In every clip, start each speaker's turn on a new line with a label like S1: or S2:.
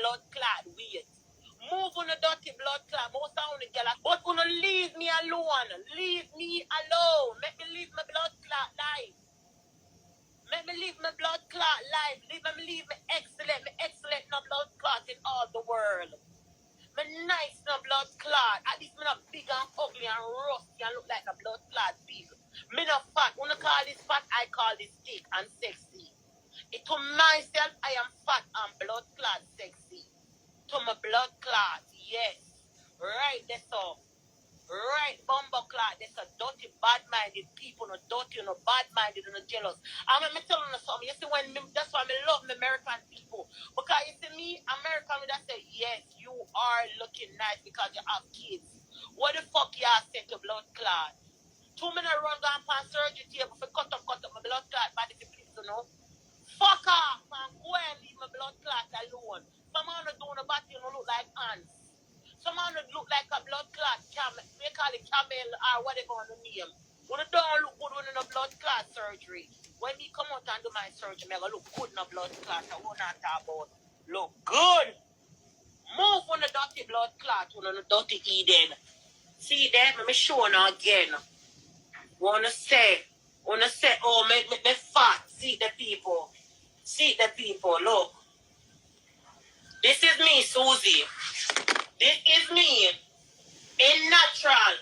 S1: blood clot weird. Move on the dirty blood clot. Most of the girl, but gonna leave me alone. Leave me alone. Make me leave my blood clot life. Make me leave my blood clot life. Leave me excellent. Me excellent no blood clot in all the world. Me nice no blood clot. At least me not big and ugly and rusty and look like a blood clot people. Me not fat. When I call this fat, I call this thick and sexy. To myself, I am fat and blood clot sexy. To my blood clot, yes. Right, that's all. Right, bumbo clot. That's a dirty, bad-minded people, no dirty, no bad-minded, no jealous. I'm telling you something. You see, that's why I love the American people. Because you see me, American, that say, yes, you are looking nice because you have kids. What the fuck y'all say to blood clot? 2 minutes run down pan surgery table for cut up my blood clot body to please, you know. Fuck off and go and leave my blood clot alone. Someone who doing a body you know, look like ants. Someone who look like a blood clot camel. They call it camel or whatever on the name. When it don't look good when in a blood clot surgery. When me come out and do my surgery, I look good in a blood clot. I won't talk about look good. Move on the dirty blood clot on the dirty Eden. See that? Let me show you again. Wanna say, oh, me fat. See the people. See the people. Look. This is me, Suzie. This is me. In natural.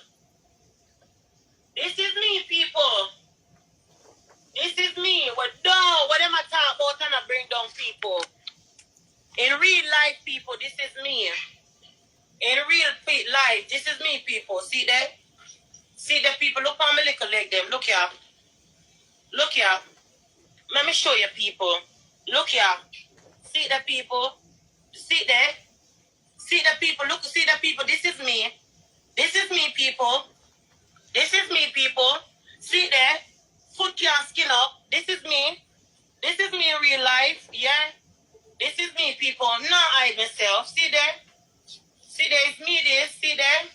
S1: This is me, people. This is me. What am I talking about and I bring down people? In real life, people, this is me. In real life, this is me, people. See that? See the people. Look on my little leg, them. Look here. Look here. Let me show you, people. Look here. See the people. See there. See the people. Look, see the people. This is me. This is me, people. This is me, people. See there. Foot can't skin up. This is me. This is me in real life. Yeah. This is me, people. I'm not hide myself. See there. See there. It's me this. See there.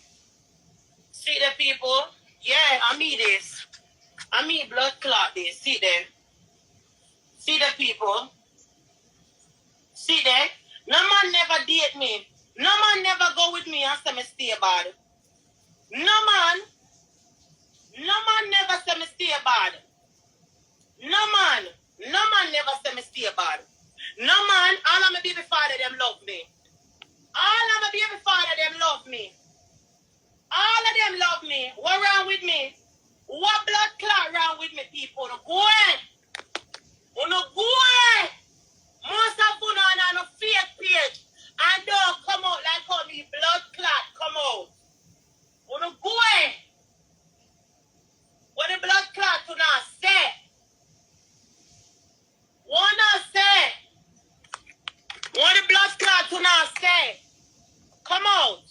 S1: See the people. Yeah, I me this. I me blood clot this. See there. See the people. See there. No man never date me. No man never go with me and say me stay bad. No man never say me stay bad. No man never say me stay bad. No man, all of my baby father them love me. All of my baby father them love me. All of them love me. What wrong with me? What blood clot wrong with me, people? No go ahead. No go ahead. Most of you on a fake page and don't come out like how me blood clot come out. No go ahead. What the blood clot do not say? What not say? What the blood clot do not say? Come out.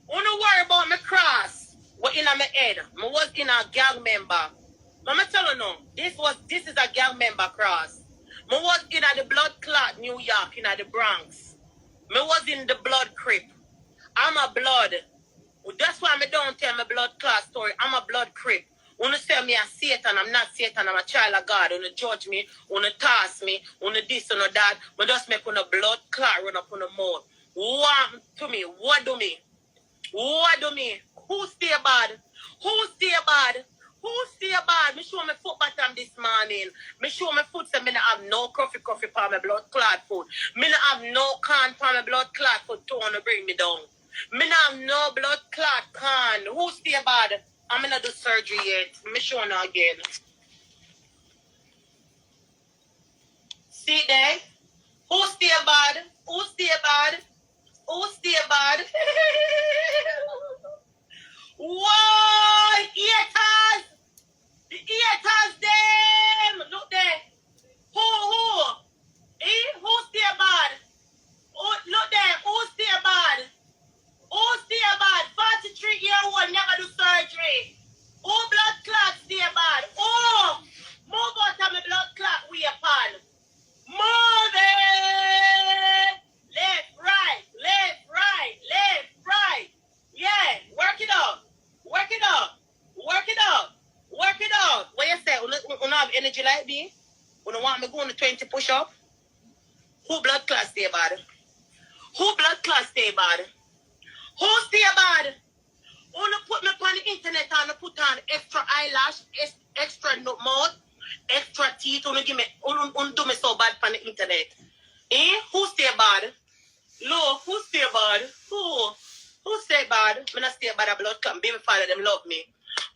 S1: Don't worry about my cross. What in my head? I was in a gang member. Let me tell you now, this is a gang member cross. I was in the blood clot New York, in the Bronx. I was in the blood crib. I'm a blood. That's why I don't tell my blood clot story. I'm a blood crib. When you say me a Satan, I'm not Satan, I'm a child of God. When you judge me, when you toss me, when you this and that, but just make on a blood clot run up on the mouth. What to me? What do me? What do me? Who stay bad? Who stay bad? Who stay bad? Me show my foot bottom this morning. Me show my foot say me not have no coffee for my blood clot foot. Me not have no can for my blood clot foot to want to bring me down. Me not have no blood clot can. Who stay bad? I'm not do surgery yet. Me show now again. See there? Who stay bad? Who stay bad? Who stay bad? Whoa! Haters! The haters them! Look there. Who? Who stay bad? Look there. Who stay bad? Who stay bad? 43-year-old never do surgery. Who blood clot stay bad? Oh! Move out of my blood clot we upon. Move it! Left, right, left, right, left, right. Yeah, work it out. Work it out. Work it out. Work it out. What you say? You have energy like me? You don't want me going to 20 push-up? Who blood clot stay bad? Who blood clot stay bad? Who stay bad? Wanna put me on the internet and put on extra eyelash, extra mouth, extra teeth. Wanna give me, do me so bad on the internet. Who stay bad? Look, who stay bad? Who stay bad? Me not stay bad a blood clot. Baby father them love me.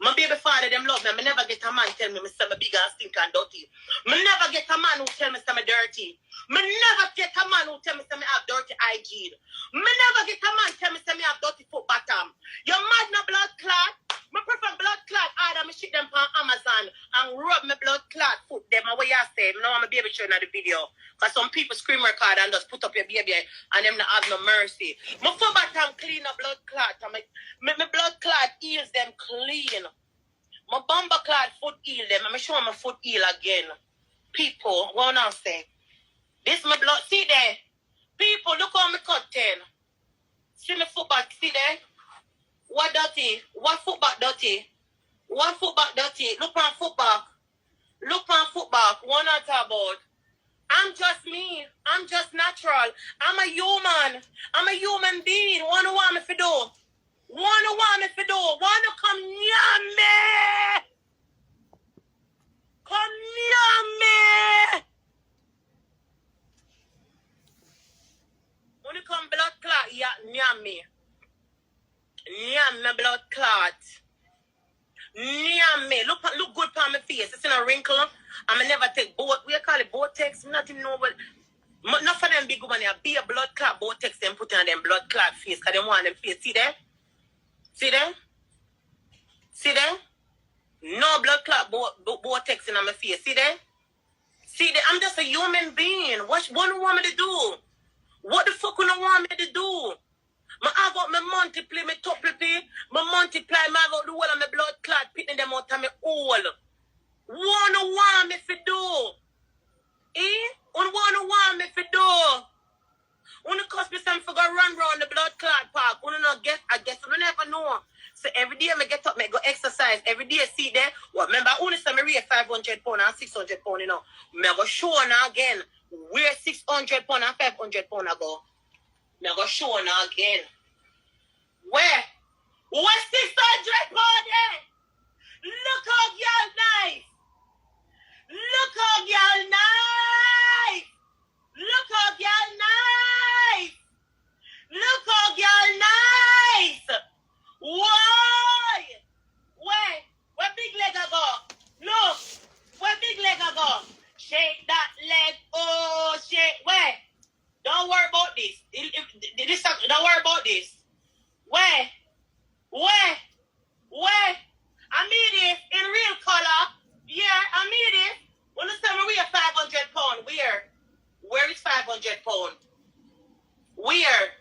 S1: My baby father them love me. I never get a man tell me I'm big and stink and dirty. Me never get a man who tell me I'm dirty. Me never get a man who tell me I have dirty hygiene. Me never get a man tell me I have dirty foot bottom. You mad na blood clot? Me prefer blood clot harder. Me shit them on Amazon and rub my blood clot foot them. And what you say? Me know I'm a baby showing at the video. Because some people scream record and just put up your baby and them not have no mercy. My foot bottom clean a blood clot. My blood clot heals them clean. My bumper clot foot heal them. I'm show my foot heal again. People, what I say? This my blood. See there? People, look how me cut 10. See my foot back. See there? What dirty? What foot back dirty? What foot back dirty? Look on foot back. Look on foot back. What I talk about? I'm just me. I'm just natural. I'm a human. I'm a human being. What do you want me to do? What do you want me to do? Want to come near me? Come near me. When you come blood clot, yeah, near me. Near me blood clot. Near me. Look good on my face. It's in a wrinkle. I'm never take we call it Botex. Nothing know what. Enough of them big women here. Be a blood clot Botex them put on them blood clot face. Because they want them face. See there? See there? See there? No blood clot Botex in my face. See there? See there? I'm just a human being. What do you want me to do? What the fuck do you want me to do? I have got my multiply, my tuplipy, my multiply, I got the whole of my blood clot pitting them out of my hole. What do you want me to do? What do you want me to do? When it cost me something for go run round the blood clot park, I guess you never know. So every day I get up, I go exercise. Every day I see there. Well, remember, I only say I weigh 500 pounds and 600 pounds, you know. I go show now again. Where 600 pounds and 500 pounds ago. I go show now again. Where 600 pounds there? Look how y'all nice. Look how y'all nice. Look how y'all nice. Look how y'all nice. Why? Where big leg I go? Look. Where big leg I go? Shake that leg. Oh, shake. Where? Don't worry about this. Don't worry about this. Where? I mean it in real color. Yeah, I mean it. When you say we weigh 500 pounds, where is 500 pounds? Where?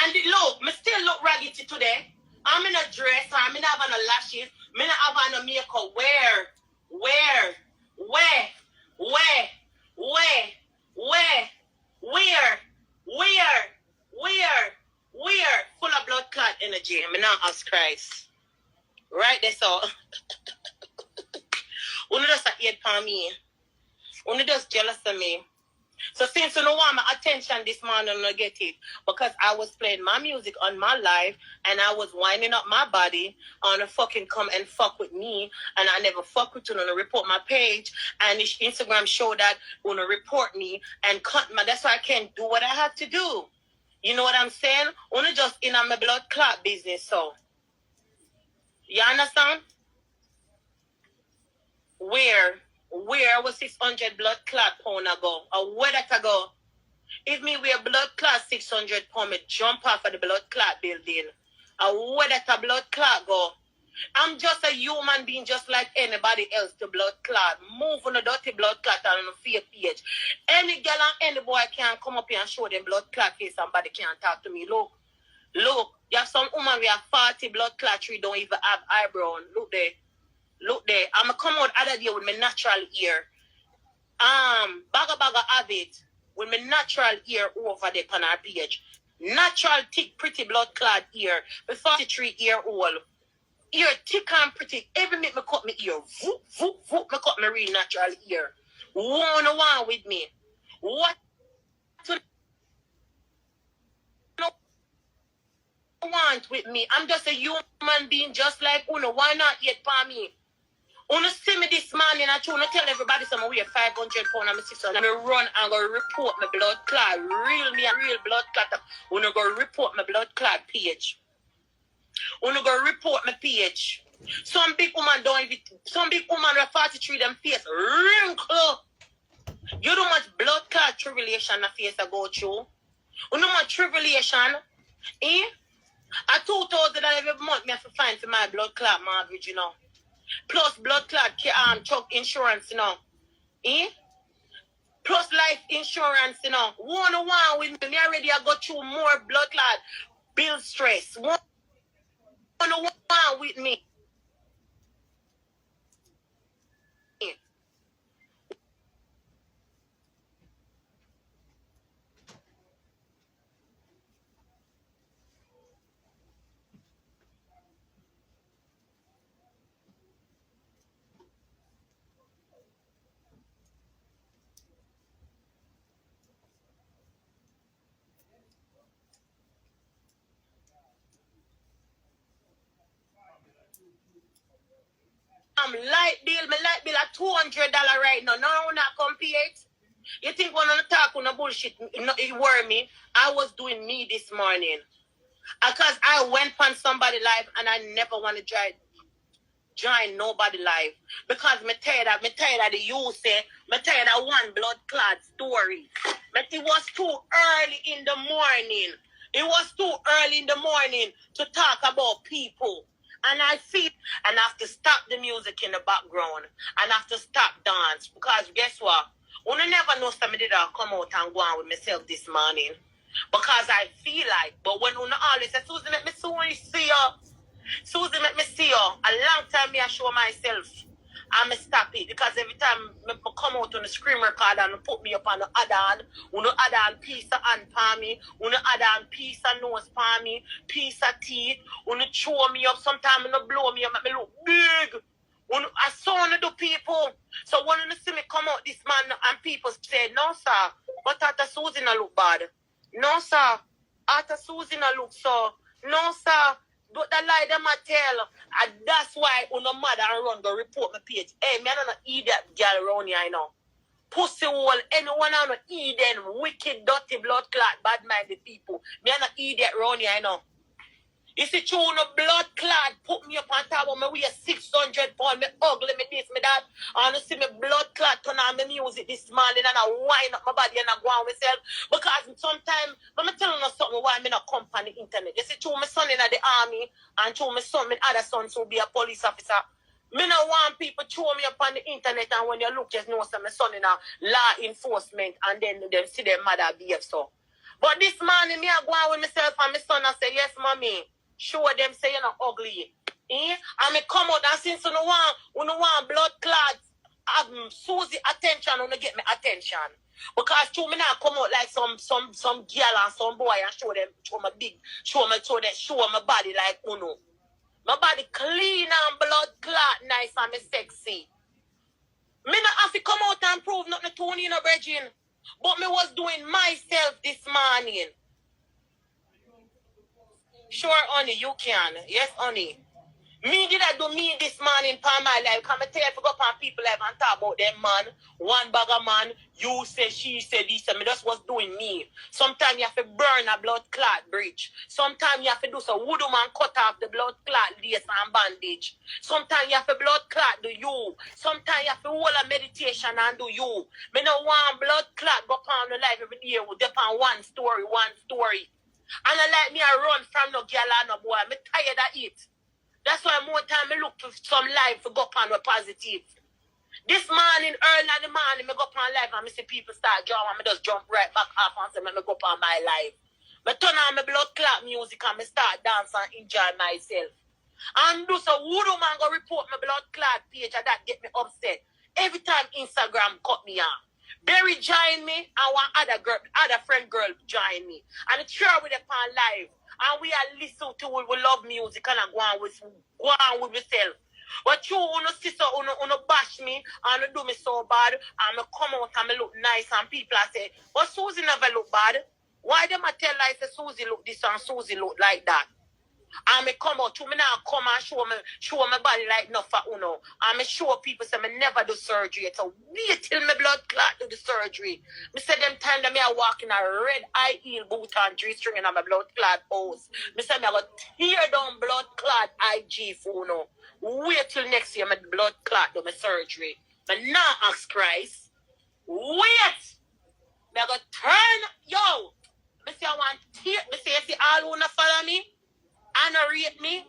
S1: And look, me still look raggedy today. I'm in a dress, I'm not having no lashes, I'm not having no makeup. Where? Full of blood clot energy. I'm not ask Christ. Right there, so. Only just hate for me. Only just jealous of me. So since you don't want my attention this morning, I get it. Because I was playing my music on my live and I was winding up my body on a fucking come and fuck with me. And I never fuck with you and report my page. And Instagram showed that want to report me and cut my. That's why I can't do what I have to do. You know what I'm saying? Only just in on my blood clot business. So, you understand? Where was 600 blood clot pound ago? Or where that ago? If me wear blood clot 600 pound, me jump off of the blood clot building. Or where that a blood clot go? I'm just a human being just like anybody else to blood clot. Move on a dirty blood clot on a fake page. Any girl and any boy can come up here and show them blood clot face. Somebody can't talk to me. Look, you have some woman with a 40 blood clot tree don't even have eyebrow. Look there. I'm going to come out other day with my natural ear. Baga have it with my natural ear over there on our page. Natural, thick, pretty blood clot ear. Before 43 year old. Ear thick and pretty. Every minute me cut my ear. Me cut my real natural ear. One with me. What? want with me. I'm just a human being just like Uno. Why not yet for me? Uno see me this morning and I tell everybody some weigh 500 pounds and 600. I'm gonna run and go report my blood clot. Real blood clot. Uno go report my blood clot page. Uno go report my page. Some big woman don't even, some big woman with 43 them face wrinkle. You know much blood clot tribulation the face I go through. You know much tribulation. Eh? At 2,000 every month me have to find for my blood clot mortgage, you know. Plus blood clot truck insurance, you know. Eh? Plus life insurance, you know. One with me already I got through more blood clot bill stress. One with me. Light bill at $200 right now. No, not compete. You think when I talk on bullshit, it worry me. I was doing me this morning. Because I went on somebody live and I never want to join nobody live. Because me tired of the use, me tired of one blood clot story. But it was too early in the morning. It was too early in the morning to talk about people. And I feel and I have to stop the music in the background and I have to stop dance. Because guess what? You never know somebody that come out and go on with myself this morning. Because I feel like, but when you always say, Suzie, let me see you. Suzie, let me see you. A long time me I show myself. I'm stop it. Because every time I come out on the screen record and put me up on the other hand, add on piece of hand for me, add on piece of nose for me, piece of teeth, chew me up, sometimes blow me up, make me look big. I saw the people. So when you see me come out this man and people say, no sir, but after Suzie no look bad. No sir, after Suzie no look so. No sir. But the lie them I tell, and that's why uno mother and run go report my page. Hey, me I don't eat that girl around here, I know. Pussy hole, anyone I don't eat them wicked, dirty, blood clot, bad-minded people. Me I don't eat that around here, I know. You see, true, no blood clot put me up on top of me weigh 600 pounds, me ugly, me this, me that. And you see me blood clot turn on me music this morning and I wind up my body and I go on myself. Because sometimes, let me tell you something why I'm not come on the internet. You see, true, my son in the army and true, my son, my other sons will be a police officer. Me not want people throw me up on the internet and when you look, just know some my son in a law enforcement and then them see their mother behave so. But this morning, me I go on with myself and my son and say, yes, mommy. Show them say you're not ugly. Eh? And me come out and since you don't want blood clots, Suzie attention, you get me attention. Because true me not come out like some girl and some boy and show my body like uno. My body clean and blood clot nice and me sexy. Me not have to come out and prove nothing to you, no brethren. But me was doing myself this morning. Sure, honey, you can. Yes, honey. Me did I do me this morning for my life. Come and tell you to go on people life and talk about them man. One bag of man. You say, she said this. And me just was doing me. Sometimes you have to burn a blood clot bridge. Sometimes you have to do some voodoo man cut off the blood clot lace and bandage. Sometimes you have to blood clot do you. Sometimes you have to hold a meditation and do you. Me no want blood clot go on the life every day with on one story. And I like me I run from no girl and no boy. I'm tired of it. That's why more time I look for some life to go on with positive. This morning, early in the morning, I go on live and I see people start jumping and I just jump right back up and say, let me go on my life. I turn on my blood clot music and I start dancing and enjoy myself. And do so voodoo man go report my blood clot page and that get me upset. Every time Instagram cut me off. Berry join me and one other friend girl join me. And it's sure with the pan live. And we are listen to we love music and I go on with myself. But you sister bash me and do me so bad and I come out and I look nice and people are say, but Suzie never look bad. Why them I tell like say Suzie look this and Suzie look like that? And me come out to me now come and show my body like no for uno. And me show people say me never do surgery. So wait till my blood clot do the surgery. Me say them time that me I walk in a red high heel boot and G-string in my blood clot house. Me say me I go tear down blood clot IG for uno. Wait till next year my blood clot do my surgery. But now ask Christ. Wait! Me I go turn yo. Me say I want tear. Me say you see all who not follow me. And rate me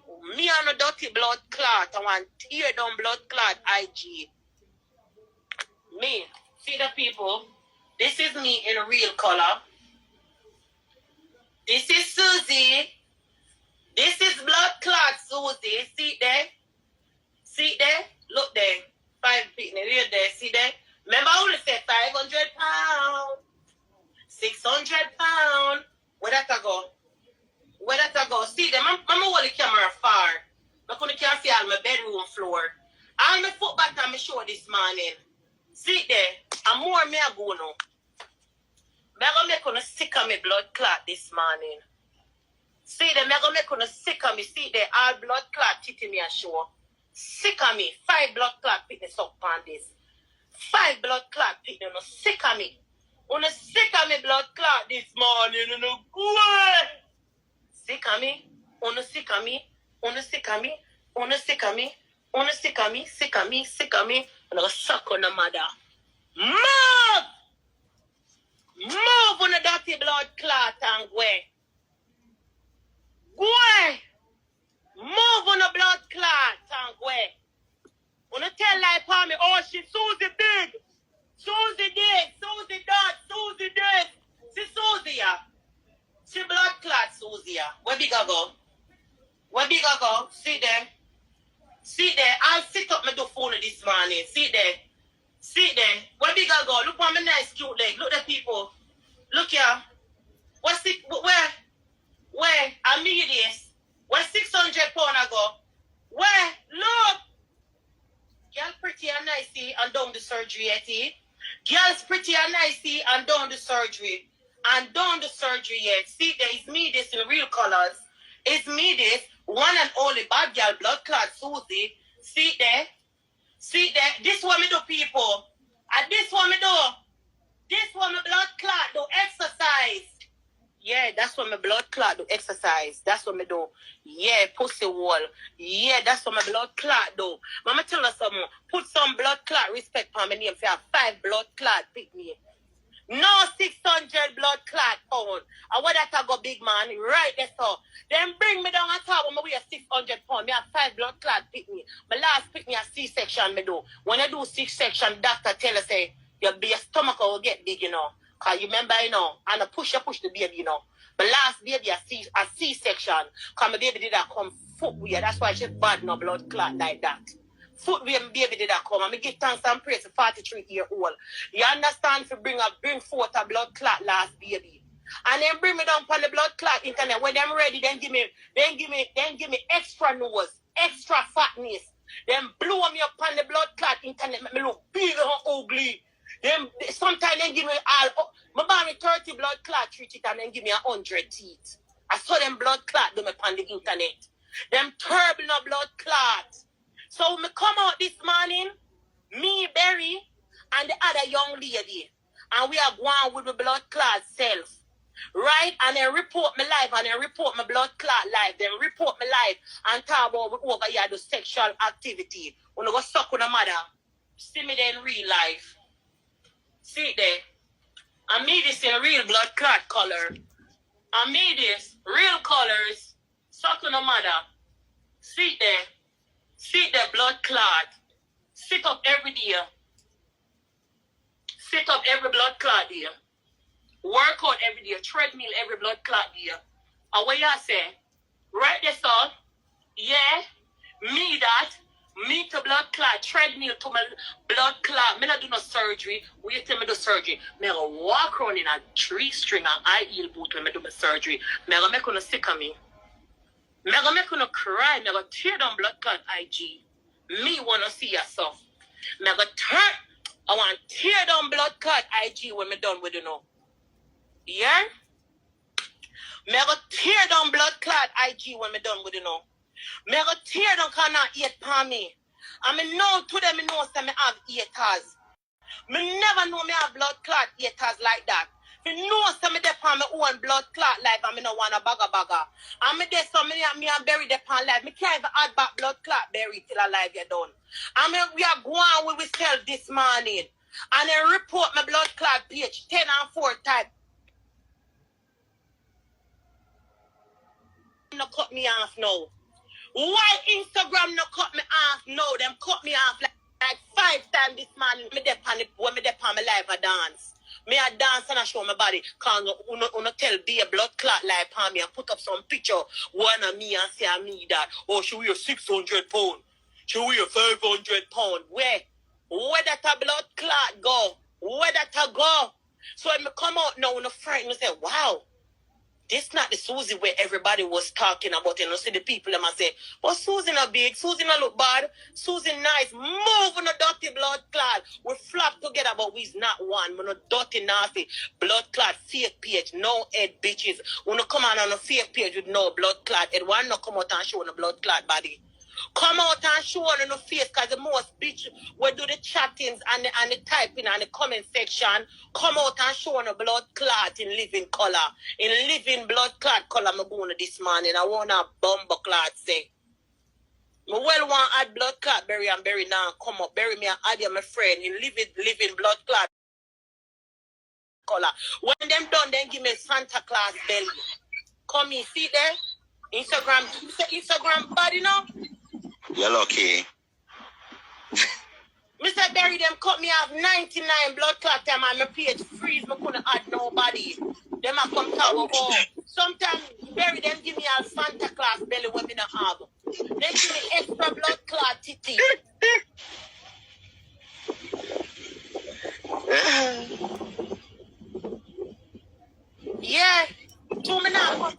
S1: on a dirty blood clot. I want tear down blood clot IG. Me, see the people. This is me in a real color. This is Suzie. This is blood clot Suzie. See there? See there? Look there. 5 feet. Real there. See there? Remember I only said 500 pounds. 600 pounds. Where that I go? Where that I go? See them, I'm hold the camera far. I can't see all my bedroom floor. All my foot back on my show this morning. See there, and more me I go now. Me I go make on sick of me blood clot this morning. See them, I go make on sick of me. See there, all blood clot hitting me a show. Sick of me. 5 blood clot picking up on this. 5 blood clot picking on sick of me. On sick of me blood clot this morning. You know, good. Sick of me, on sick of me, on sick of me, on sick of me, on sick of me, sick of me, sick of me, and I'll suck on the mother. Move! Move on the dirty blood clot and go. Go! Move on the blood clot and go. Wanna tell like for me, oh she Suzie big, Suzie this, Suzie that, Suzie this, see Suzie ya. See blood clot Suzie. Where big I go? Where big I go? See there. See there. I'll sit up my do phone this morning. See there. See there. Where big I go? Look on my nice cute leg. Look at people. Look here. What's it? Where? I mean this. Where 600 pound I go? Where? Look. Girl pretty and nicey and done the surgery at it. Girl's pretty and nicey and done the surgery. And done the surgery yet. See, there is me this in real colors. It's me this, one and only bad girl blood clot Suzie. See there? See there? This what me do, people. And this what me do. This what my blood clot do exercise. Yeah, that's what my blood clot do exercise. That's what me do. Yeah, pussy wall. Yeah, that's what my blood clot do. Mama tell us something. Put some blood clot respect on my name. If you have 5 blood clot, pick me. No 600 blood clot pound. And what that I go big man, right there so. Then bring me down on top when I weigh 600 pound. Me have 5 blood clot pick me. My last pick me a C-section me do. When I do C-section, doctor tell us say, your stomach will get big, you know. Cause you remember, you know, and I push the baby, you know. My last baby a C-section. Cause my baby did that come footwear. That's why she bad no blood clot like that. Footwear baby did that come. And me give thanks and praise to 43-year-old. You understand? For bring forth a blood clot last baby. And then bring me down on the blood clot internet. When them ready, then give me extra nose, extra fatness. Then blow me up on the blood clot internet, make me look big and ugly. Then sometimes then give me all my buy me 30 blood clot treat it and then give me 100 teeth. I saw them blood clot do me on the internet. Them terrible no blood clot. So me come out this morning, me, Berry, and the other young lady, and we are going with the blood clot self. Right? And then report my life, and then report my blood clot life, then report my life, and talk about over here the sexual activity. When I go suck with a mother, see me there in real life. See it there. I made this in real blood clot color. I made this real colors, suck with a mother. See it there. See the blood clot. Sit up every day. Sit up every blood clot day. Work out every day. Treadmill every blood clot day. And what you say? Right there, son. Yeah. Me that. Me to blood clot. Treadmill to my blood clot. Me not do no surgery. Wait till me do surgery. Me go walk around in a 3-string and high heel boot when me do my surgery. Me go make you sick of me. Me gonna make you cry. Me gonna tear down blood clot IG. Me wanna see yourself. Me gonna I want tear down blood clot IG when me done with you now. Yeah? Me I go tear down blood clot IG when me done with it now. Me I go tear down can not eat for me. And me know to them me know say me have haters. Me never know me have blood clot haters like that. Me know say me dey on my own blood clot life and me no want a bagger. And me dey so me and bury dey on life. Me can't even add back blood clot bury till alive you done. And me we are going with we sell this morning. And then report my blood clot page 10 and 4 type. No cut me off now. Why Instagram no cut me off now? Them cut me off like 5 times this morning. Me dey on it when me dey on my live a dance. Me a dance and I show my body. Cause uno tell be a blood clot live on me and put up some picture. One of me and say I me that. Oh, she weigh 600 pounds. She weigh 500 pounds. Where that a blood clot go? Where that a go? So when me come out now, no friend, me say, wow. This not the Suzie where everybody was talking about. You know, see the people them and say, but Suzie not big, Suzie not look bad, Suzie nice, move on a dirty blood clot. We flop together, but we's not one. We're not dirty, nasty, blood clot, fake page, no head bitches. We not come on a fake page with no blood clot. It one not come out and show on a blood clot body. Come out and show on the face because the most bitch will do the chattings and the typing and the comment section. Come out and show on the blood clot in living color. In living blood clot color, I'm going to this morning. I want a bumper clot say. I well want to add blood clot bury and bury now. Come up, bury me and add you, my friend. In living blood clot color. When them done, then give me Santa Claus belly. Come in, see there? Instagram body now.
S2: You're lucky.
S1: Mr. Berry, them cut me off 99 blood clot time and my page freeze. I couldn't add nobody. Them I come talk about. Sometimes Berry, them give me a Santa Claus belly when me not have. They give me extra blood clot titty. Yeah. 2 minutes.